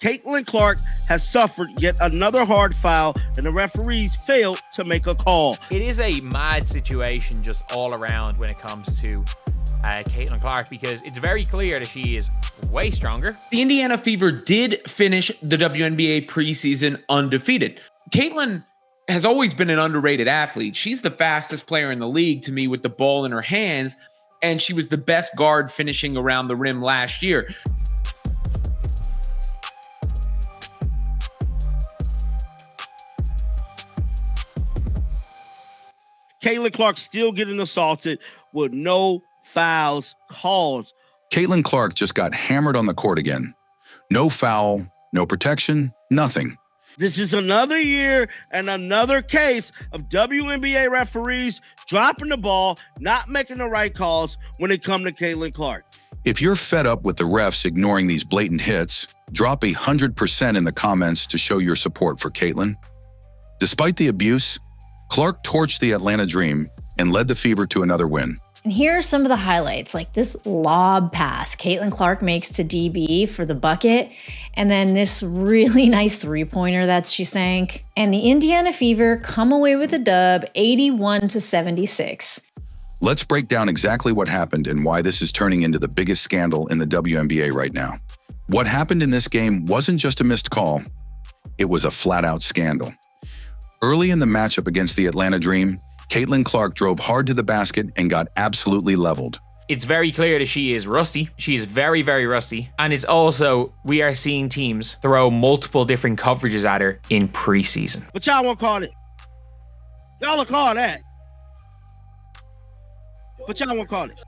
Caitlin Clark has suffered yet another hard foul, and the referees failed to make a call. It is a mad situation just all around when it comes to Caitlin Clark, because it's very clear that she is way stronger. The Indiana Fever did finish the WNBA preseason undefeated. Caitlin has always been an underrated athlete. She's the fastest player in the league to me with the ball in her hands, and she was the best guard finishing around the rim last year. Caitlin Clark still getting assaulted with no fouls called. Caitlin Clark just got hammered on the court again. No foul, no protection, nothing. This is another year and another case of WNBA referees dropping the ball, not making the right calls when it comes to Caitlin Clark. If you're fed up with the refs ignoring these blatant hits, drop 100% in the comments to show your support for Caitlin. Despite the abuse, Clark torched the Atlanta Dream and led the Fever to another win. And here are some of the highlights, like this lob pass Caitlin Clark makes to DB for the bucket, and then this really nice three-pointer that she sank. And the Indiana Fever come away with a dub, 81-76. Let's break down exactly what happened and why this is turning into the biggest scandal in the WNBA right now. What happened in this game wasn't just a missed call, it was a flat-out scandal. Early in the matchup against the Atlanta Dream, Caitlin Clark drove hard to the basket and got absolutely leveled. It's very clear that she is rusty. She is very, very rusty. And it's also, we are seeing teams throw multiple different coverages at her in preseason. But y'all won't call it. Y'all will call that. But y'all won't call it.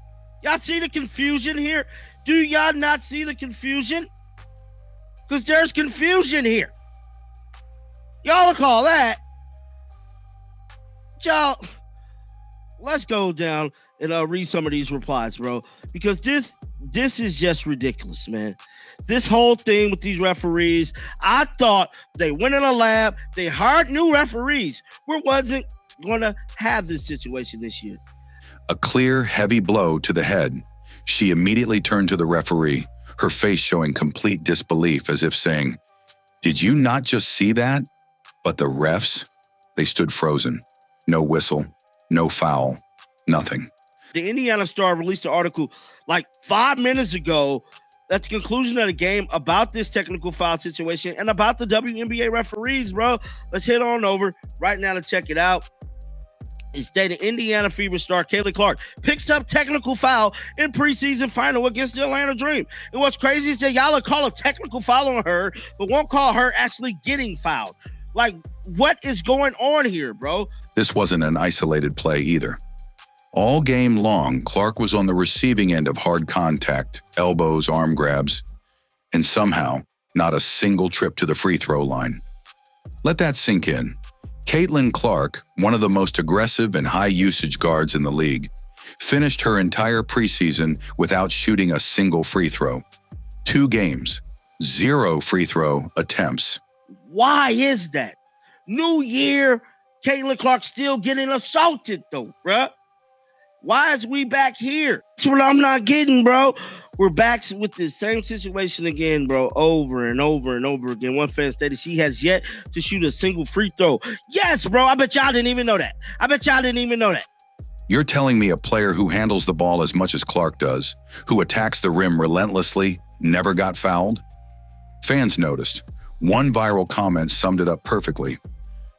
Y'all see the confusion here? Do y'all not see the confusion? Because there's confusion here. Y'all will call that. Y'all, let's go down and read some of these replies, bro, because this is just ridiculous, man. This whole thing with these referees, I thought they went in a lab, they hired new referees. We wasn't going to have this situation this year. A clear, heavy blow to the head. She immediately turned to the referee, her face showing complete disbelief, as if saying, "Did you not just see that?" But the refs, they stood frozen. No whistle, no foul, nothing. The Indiana Star released an article like 5 minutes ago at the conclusion of the game about this technical foul situation and about the WNBA referees, bro. Let's head on over right now to check it out. It stated Indiana Fever star Caitlin Clark picks up technical foul in preseason final against the Atlanta Dream. And what's crazy is that y'all will call a technical foul on her, but won't call her actually getting fouled. Like, what is going on here, bro? This wasn't an isolated play either. All game long, Clark was on the receiving end of hard contact, elbows, arm grabs, and somehow not a single trip to the free throw line. Let that sink in. Caitlin Clark, one of the most aggressive and high-usage guards in the league, finished her entire preseason without shooting a single free throw. 2 games, 0 free throw attempts. Why is that? New year, Caitlin Clark still getting assaulted, though, bruh. Why is we back here? That's what I'm not getting, bro. We're back with the same situation again, bro, over and over and over again. One fan stated she has yet to shoot a single free throw. Yes, bro. I bet y'all didn't even know that. You're telling me a player who handles the ball as much as Clark does, who attacks the rim relentlessly, never got fouled? Fans noticed. One viral comment summed it up perfectly.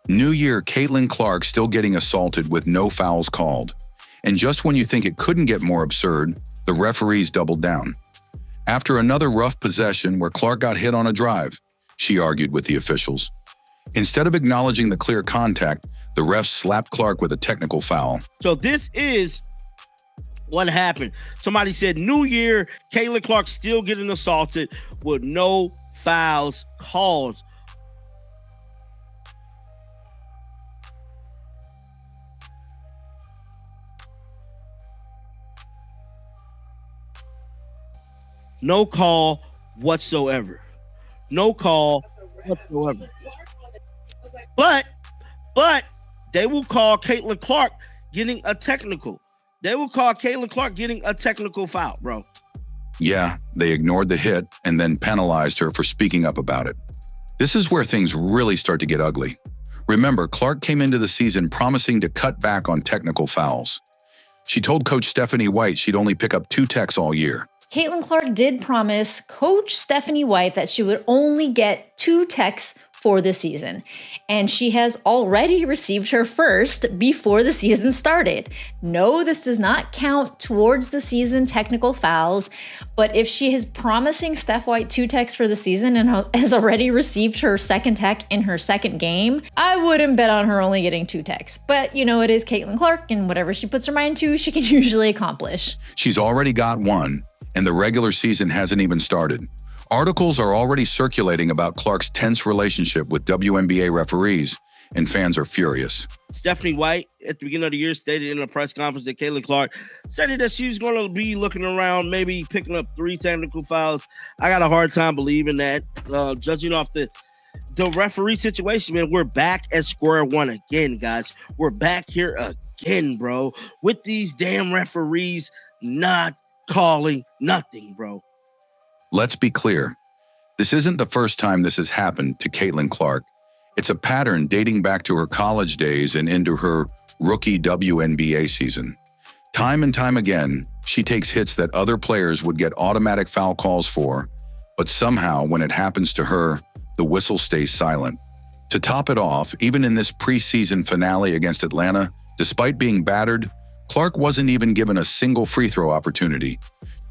New year, Caitlin Clark still getting assaulted with no fouls called. And just when you think it couldn't get more absurd, the referees doubled down. After another rough possession where Clark got hit on a drive, she argued with the officials. Instead of acknowledging the clear contact, the refs slapped Clark with a technical foul. So this is what happened. Somebody said, New year, Caitlin Clark still getting assaulted with no fouls called. No call whatsoever. No call whatsoever. But they will call Caitlin Clark getting a technical. They will call Caitlin Clark getting a technical foul, bro. Yeah, they ignored the hit and then penalized her for speaking up about it. This is where things really start to get ugly. Remember, Clark came into the season promising to cut back on technical fouls. She told Coach Stephanie White she'd only pick up 2 techs all year. Caitlin Clark did promise Coach Stephanie White that she would only get 2 techs for the season, and she has already received her first before the season started. No, this does not count towards the season technical fouls, but if she is promising Steph White 2 techs for the season and has already received her second tech in her second game, I wouldn't bet on her only getting 2 techs. But you know, it is Caitlin Clark, and whatever she puts her mind to, she can usually accomplish. She's already got 1, and the regular season hasn't even started. Articles are already circulating about Clark's tense relationship with WNBA referees, and fans are furious. Stephanie White, at the beginning of the year, stated in a press conference that Caitlin Clark stated that she was going to be looking around, maybe picking up 3 technical fouls. I got a hard time believing that. Judging off the referee situation, man, we're back at square one again, guys. We're back here again, bro, with these damn referees not calling nothing, bro. Let's be clear. This isn't the first time this has happened to Caitlin Clark. It's a pattern dating back to her college days and into her rookie WNBA season. Time and time again, she takes hits that other players would get automatic foul calls for, but somehow when it happens to her, the whistle stays silent. To top it off, even in this preseason finale against Atlanta, despite being battered, Clark wasn't even given a single free throw opportunity.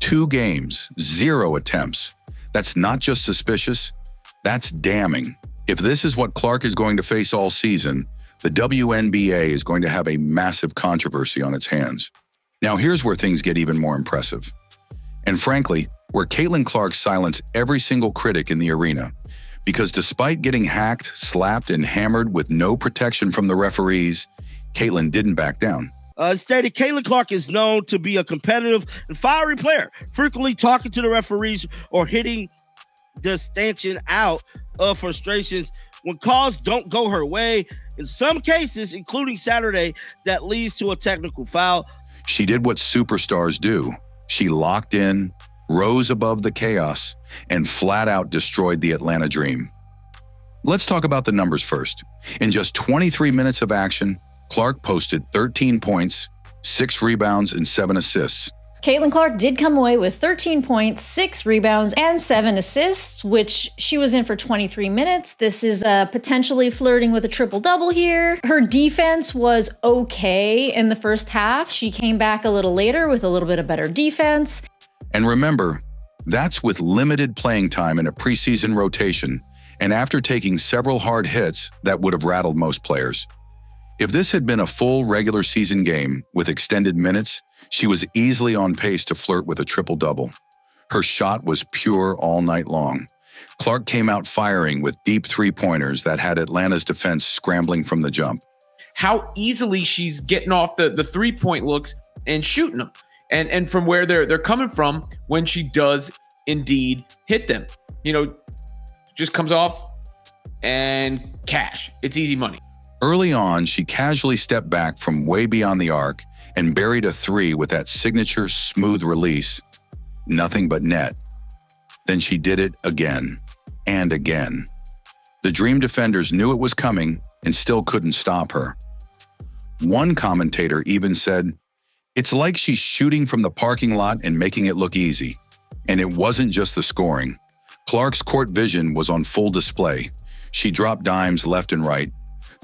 2 games, 0 attempts. That's not just suspicious, that's damning. If this is what Clark is going to face all season, the WNBA is going to have a massive controversy on its hands. Now here's where things get even more impressive. And frankly, where Caitlin Clark silenced every single critic in the arena. Because despite getting hacked, slapped, and hammered with no protection from the referees, Caitlin didn't back down. Stated Caitlin Clark is known to be a competitive and fiery player, frequently talking to the referees or hitting the stanchion out of frustrations when calls don't go her way. In some cases, including Saturday, that leads to a technical foul. She did what superstars do. She locked in, rose above the chaos, and flat out destroyed the Atlanta dream. Let's talk about the numbers first. In just 23 minutes of action, Clark posted 13 points, 6 rebounds, and 7 assists. Caitlin Clark did come away with 13 points, 6 rebounds, and 7 assists, which she was in for 23 minutes. This is potentially flirting with a triple-double here. Her defense was okay in the first half. She came back a little later with a little bit of better defense. And remember, that's with limited playing time in a preseason rotation, and after taking several hard hits that would have rattled most players. If this had been a full regular season game with extended minutes, she was easily on pace to flirt with a triple-double. Her shot was pure all night long. Clark came out firing with deep 3-pointers that had Atlanta's defense scrambling from the jump. How easily she's getting off the 3-point looks and shooting them. And from where they're coming from when she does indeed hit them. You know, just comes off and cash. It's easy money. Early on, she casually stepped back from way beyond the arc and buried a 3 with that signature smooth release. Nothing but net. Then she did it again and again. The Dream defenders knew it was coming and still couldn't stop her. One commentator even said, "It's like she's shooting from the parking lot and making it look easy." And it wasn't just the scoring. Clark's court vision was on full display. She dropped dimes left and right,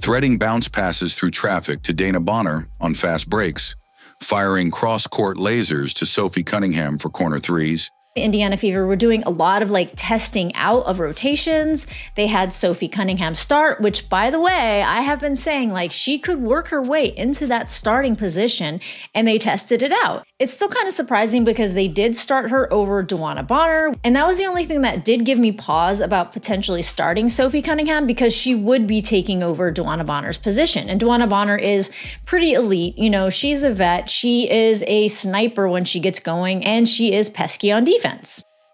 threading bounce passes through traffic to Dana Bonner on fast breaks, firing cross-court lasers to Sophie Cunningham for corner 3s. The Indiana Fever were doing a lot of testing out of rotations. They had Sophie Cunningham start, which, by the way, I have been saying she could work her way into that starting position, and they tested it out. It's still kind of surprising because they did start her over Dewana Bonner, and that was the only thing that did give me pause about potentially starting Sophie Cunningham, because she would be taking over Dewana Bonner's position. And Dewana Bonner is pretty elite. You know, she's a vet. She is a sniper when she gets going, and she is pesky on defense.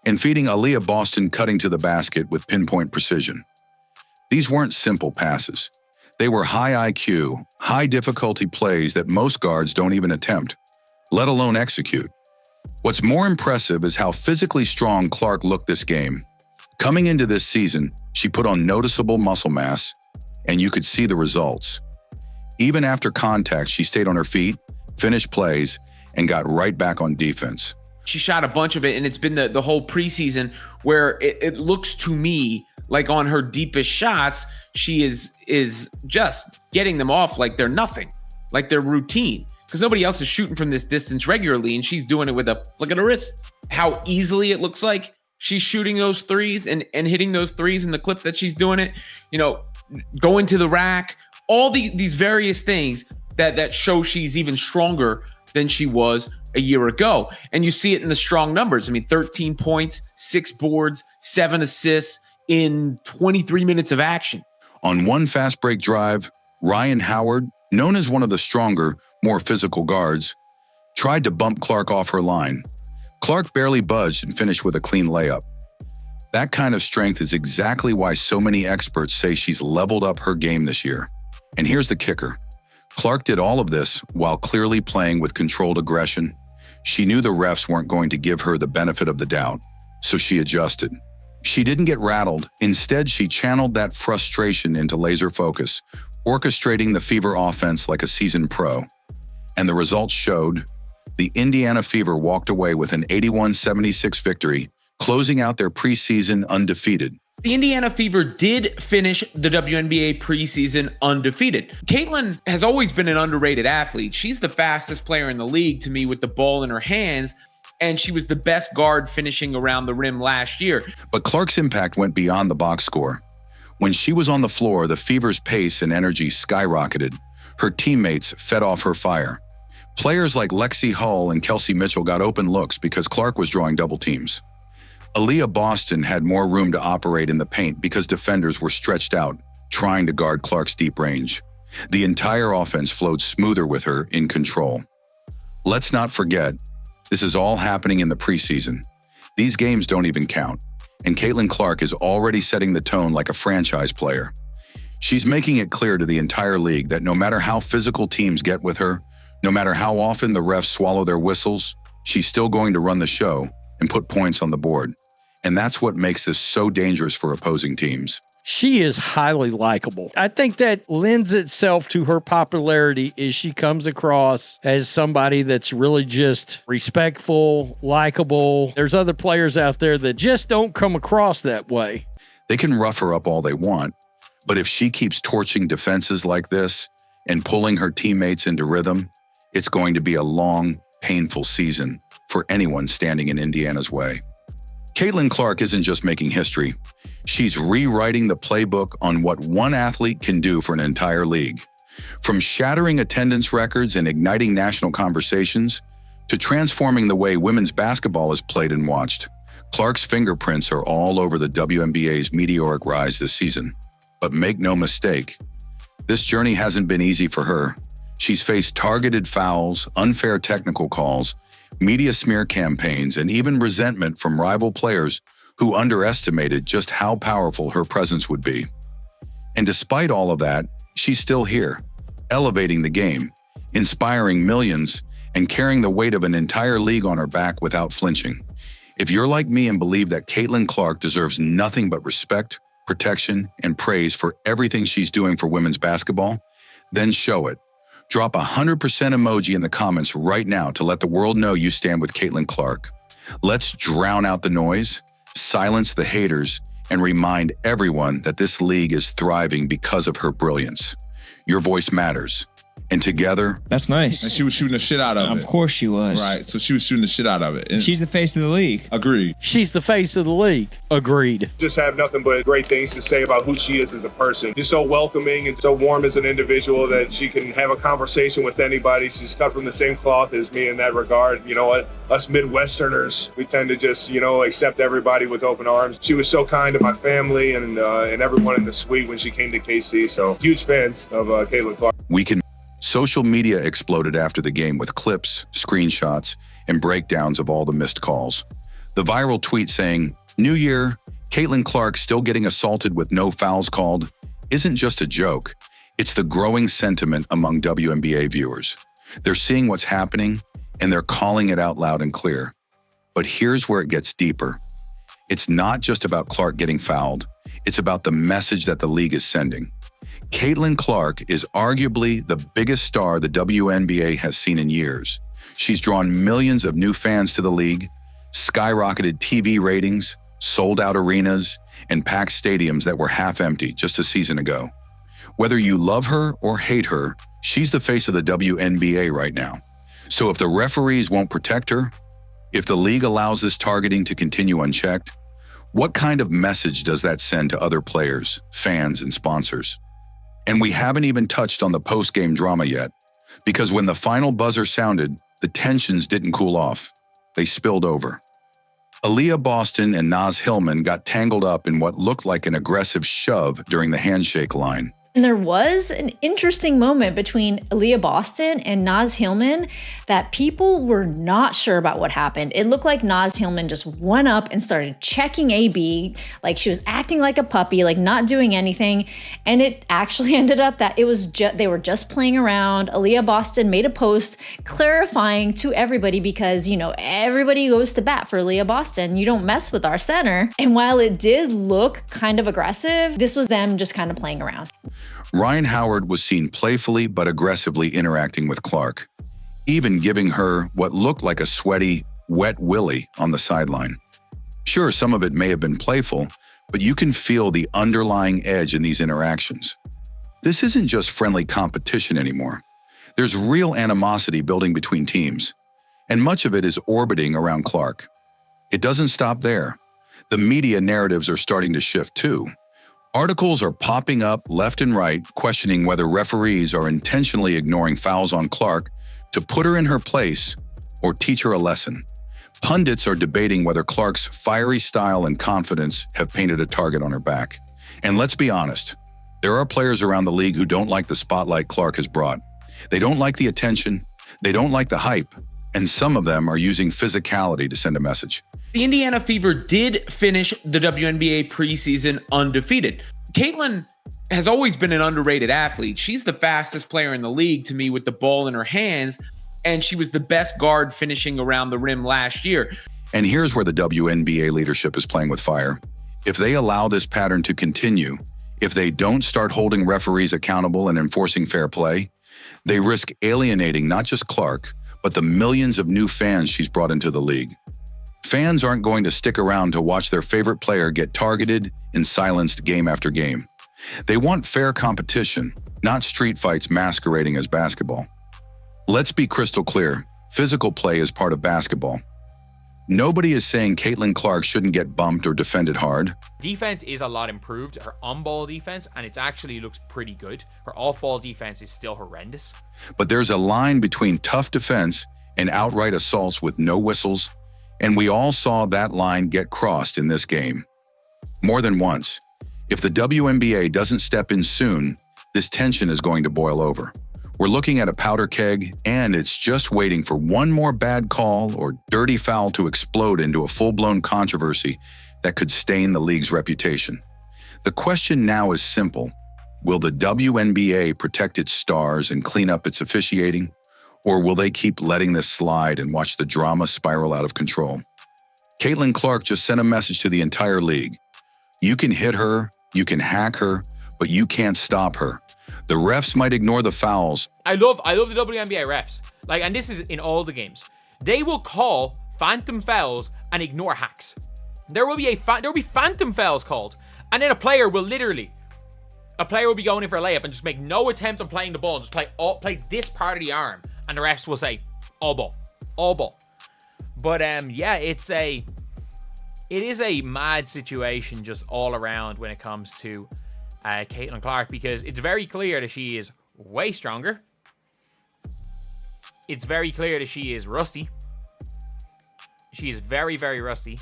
And feeding Aaliyah Boston cutting to the basket with pinpoint precision. These weren't simple passes. They were high IQ, high difficulty plays that most guards don't even attempt, let alone execute. What's more impressive is how physically strong Clark looked this game. Coming into this season, she put on noticeable muscle mass, and you could see the results. Even after contact, she stayed on her feet, finished plays, and got right back on defense. She shot a bunch of it, and it's been the whole preseason where it looks to me like on her deepest shots, she is just getting them off like they're nothing, like they're routine. Because nobody else is shooting from this distance regularly, and she's doing it with a flick of the wrist. How easily it looks like she's shooting those threes and hitting those threes in the clip that she's doing it, going to the rack, all these various things that show she's even stronger than she was a year ago. And you see it in the strong numbers. I mean, 13 points, 6 boards, 7 assists in 23 minutes of action. On one fast break drive, Ryan Howard, known as one of the stronger, more physical guards, tried to bump Clark off her line. Clark barely budged and finished with a clean layup. That kind of strength is exactly why so many experts say she's leveled up her game this year. And here's the kicker. Clark did all of this while clearly playing with controlled aggression. She knew the refs weren't going to give her the benefit of the doubt, so she adjusted. She didn't get rattled. Instead, she channeled that frustration into laser focus, orchestrating the Fever offense like a seasoned pro. And the results showed. The Indiana Fever walked away with an 81-76 victory, closing out their preseason undefeated. The Indiana Fever did finish the WNBA preseason undefeated. Caitlin has always been an underrated athlete. She's the fastest player in the league to me with the ball in her hands, and she was the best guard finishing around the rim last year. But Clark's impact went beyond the box score. When she was on the floor, the Fever's pace and energy skyrocketed. Her teammates fed off her fire. Players like Lexi Hull and Kelsey Mitchell got open looks because Clark was drawing double teams. Aaliyah Boston had more room to operate in the paint because defenders were stretched out, trying to guard Clark's deep range. The entire offense flowed smoother with her in control. Let's not forget, this is all happening in the preseason. These games don't even count, and Caitlin Clark is already setting the tone like a franchise player. She's making it clear to the entire league that no matter how physical teams get with her, no matter how often the refs swallow their whistles, she's still going to run the show and put points on the board. And that's what makes this so dangerous for opposing teams. She is highly likable. I think that lends itself to her popularity is she comes across as somebody that's really just respectful, likable. There's other players out there that just don't come across that way. They can rough her up all they want, but if she keeps torching defenses like this and pulling her teammates into rhythm, it's going to be a long, painful season for anyone standing in Indiana's way. Caitlin Clark isn't just making history. She's rewriting the playbook on what one athlete can do for an entire league. From shattering attendance records and igniting national conversations to transforming the way women's basketball is played and watched, Clark's fingerprints are all over the WNBA's meteoric rise this season. But make no mistake, this journey hasn't been easy for her. She's faced targeted fouls, unfair technical calls, media smear campaigns, and even resentment from rival players who underestimated just how powerful her presence would be. And despite all of that, she's still here, elevating the game, inspiring millions, and carrying the weight of an entire league on her back without flinching. If you're like me and believe that Caitlin Clark deserves nothing but respect, protection, and praise for everything she's doing for women's basketball, then show it. Drop 100% emoji in the comments right now to let the world know you stand with Caitlin Clark. Let's drown out the noise, silence the haters, and remind everyone that this league is thriving because of her brilliance. Your voice matters. And together, that's nice. And she was shooting the shit out of it. Of course she was. Right. So she was shooting the shit out of it. And she's the face of the league. Agreed. She's the face of the league. Agreed. Just have nothing but great things to say about who she is as a person. Just so welcoming and so warm as an individual that she can have a conversation with anybody. She's cut from the same cloth as me in that regard. You know what? Us Midwesterners, we tend to just, accept everybody with open arms. She was so kind to my family and everyone in the suite when she came to KC. So huge fans of Caitlin Clark. Social media exploded after the game with clips, screenshots, and breakdowns of all the missed calls. The viral tweet saying, "New Year, Caitlin Clark still getting assaulted with no fouls called," isn't just a joke. It's the growing sentiment among WNBA viewers. They're seeing what's happening, and they're calling it out loud and clear. But here's where it gets deeper. It's not just about Clark getting fouled. It's about the message that the league is sending. Caitlin Clark is arguably the biggest star the WNBA has seen in years. She's drawn millions of new fans to the league, skyrocketed TV ratings, sold out arenas, and packed stadiums that were half empty just a season ago. Whether you love her or hate her, she's the face of the WNBA right now. So if the referees won't protect her, if the league allows this targeting to continue unchecked, what kind of message does that send to other players, fans, and sponsors? And we haven't even touched on the post-game drama yet, because when the final buzzer sounded, the tensions didn't cool off. They spilled over. Aaliyah Boston and Naz Hillman got tangled up in what looked like an aggressive shove during the handshake line. And there was an interesting moment between Aaliyah Boston and Naz Hillman that people were not sure about what happened. It looked like Naz Hillman just went up and started checking AB, like she was acting like a puppy, like not doing anything. And it actually ended up that it was they were just playing around. Aaliyah Boston made a post clarifying to everybody because, you know, everybody goes to bat for Aaliyah Boston. You don't mess with our center. And while it did look kind of aggressive, this was them just kind of playing around. Ryan Howard was seen playfully but aggressively interacting with Clark, even giving her what looked like a sweaty, wet willy on the sideline. Sure, some of it may have been playful, but you can feel the underlying edge in these interactions. This isn't just friendly competition anymore. There's real animosity building between teams, and much of it is orbiting around Clark. It doesn't stop there. The media narratives are starting to shift too. Articles are popping up left and right, questioning whether referees are intentionally ignoring fouls on Clark to put her in her place or teach her a lesson. Pundits are debating whether Clark's fiery style and confidence have painted a target on her back. And let's be honest, there are players around the league who don't like the spotlight Clark has brought. They don't like the attention, they don't like the hype, and some of them are using physicality to send a message. The Indiana Fever did finish the WNBA preseason undefeated. Caitlin has always been an underrated athlete. She's the fastest player in the league to me with the ball in her hands, and she was the best guard finishing around the rim last year. And here's where the WNBA leadership is playing with fire. If they allow this pattern to continue, if they don't start holding referees accountable and enforcing fair play, they risk alienating not just Clark, but the millions of new fans she's brought into the league. Fans aren't going to stick around to watch their favorite player get targeted and silenced game after game. They want fair competition, not street fights masquerading as basketball. Let's be crystal clear, physical play is part of basketball. Nobody is saying Caitlin Clark shouldn't get bumped or defended hard. Defense is a lot improved. Her on-ball defense, and it actually looks pretty good. Her off-ball defense is still horrendous. But there's a line between tough defense and outright assaults with no whistles, and we all saw that line get crossed in this game. More than once. If the WNBA doesn't step in soon, this tension is going to boil over. We're looking at a powder keg, and it's just waiting for one more bad call or dirty foul to explode into a full-blown controversy that could stain the league's reputation. The question now is simple. Will the WNBA protect its stars and clean up its officiating? Or will they keep letting this slide and watch the drama spiral out of control? Caitlin Clark just sent a message to the entire league. You can hit her, you can hack her, but you can't stop her. The refs might ignore the fouls. I love the WNBA refs. And this is in all the games. They will call phantom fouls and ignore hacks. There will be phantom fouls called, and then a player will be going in for a layup and just make no attempt on playing the ball, just play this part of the arm, and the refs will say all ball. But yeah, it is a mad situation just all around when it comes to Caitlin Clark, because it's very clear that she is way stronger. It's very clear that she is rusty. She is very, very rusty.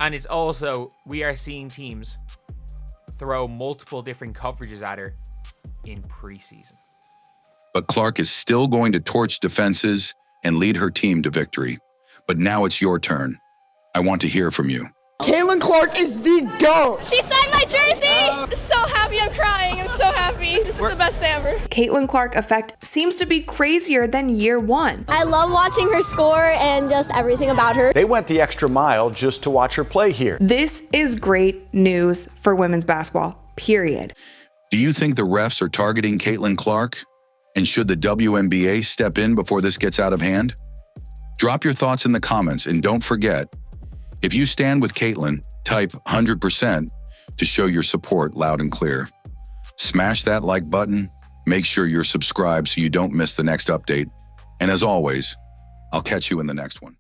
And it's also, we are seeing teams throw multiple different coverages at her in preseason. But Clark is still going to torch defenses and lead her team to victory. But now it's your turn. I want to hear from you. Caitlin Clark is the GOAT. She signed my jersey. So happy, I'm crying. I'm so happy. happy. This is the best day ever. Caitlin Clark effect seems to be crazier than year one. I love watching her score and just everything about her. They went the extra mile just to watch her play here. This is great news for women's basketball, period. Do you think the refs are targeting Caitlin Clark? And should the WNBA step in before this gets out of hand? Drop your thoughts in the comments, and don't forget, if you stand with Caitlin, type 100% to show your support loud and clear. Smash that like button, make sure you're subscribed so you don't miss the next update. And as always, I'll catch you in the next one.